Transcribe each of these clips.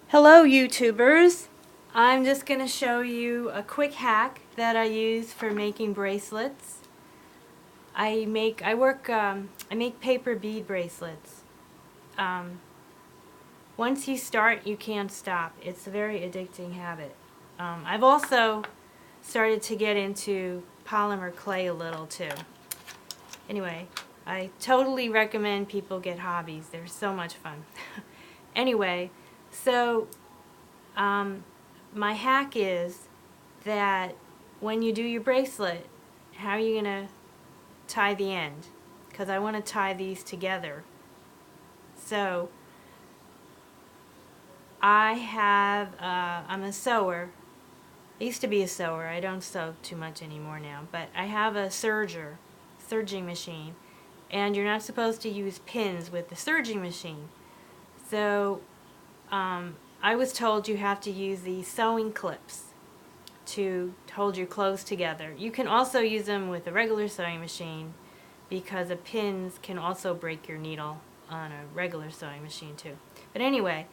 Hello YouTubers! I'm just going to show you a quick hack that I use for making bracelets. I make paper bead bracelets. Once you start, you can't stop. It's a very addicting habit. I've also started to get into polymer clay a little too. Anyway, I totally recommend people get hobbies. They're so much fun. Anyway, so my hack is that when you do your bracelet, how are you going to tie the end? Because I want to tie these together. So I'm a sewer. I used to be a sewer. I don't sew too much anymore now. But I have a serging machine. And you're not supposed to use pins with the serging machine. So I was told you have to use these sewing clips to hold your clothes together. You can also use them with a regular sewing machine because the pins can also break your needle on a regular sewing machine too. But anyway,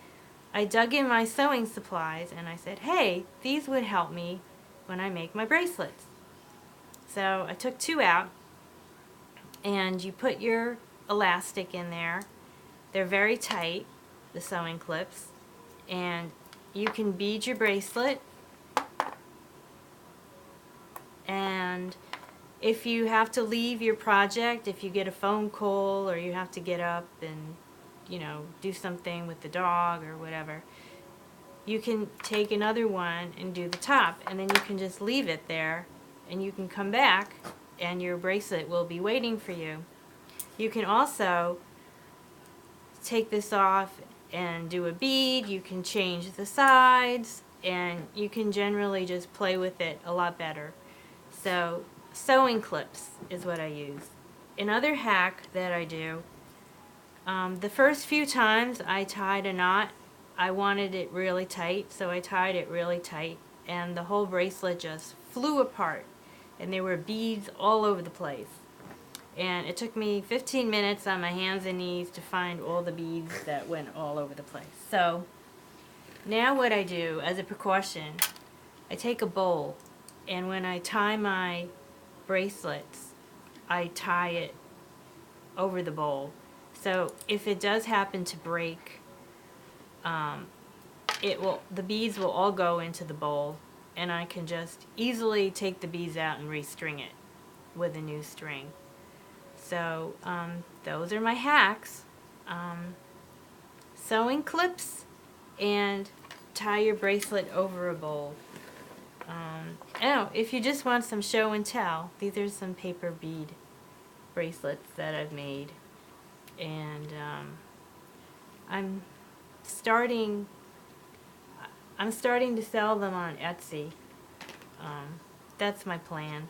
I dug in my sewing supplies and I said, hey, these would help me when I make my bracelets. So I took two out and you put your elastic in there. They're very tight, the sewing clips, and you can bead your bracelet. And if you have to leave your project, if you get a phone call or you have to get up and do something with the dog or whatever, you can take another one and do the top, and then you can just leave it there and you can come back and your bracelet will be waiting for you. You can also take this off and do a bead. You can change the sides and you can generally just play with it a lot better. So sewing clips is what I use. Another hack that I do, the first few times I tied a knot, I wanted it really tight, so I tied it really tight and the whole bracelet just flew apart and there were beads all over the place. And it took me 15 minutes on my hands and knees to find all the beads that went all over the place. So now what I do as a precaution, I take a bowl, and when I tie my bracelets, I tie it over the bowl. So if it does happen to break, the beads will all go into the bowl, and I can just easily take the beads out and restring it with a new string. So those are my hacks. Sewing clips and tie your bracelet over a bowl. If you just want some show and tell, these are some paper bead bracelets that I've made. And I'm starting to sell them on Etsy. That's my plan.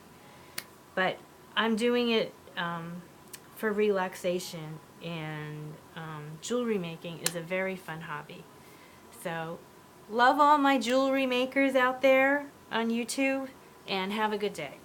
But I'm doing it for relaxation, and jewelry making is a very fun hobby. So love all my jewelry makers out there on YouTube, and have a good day.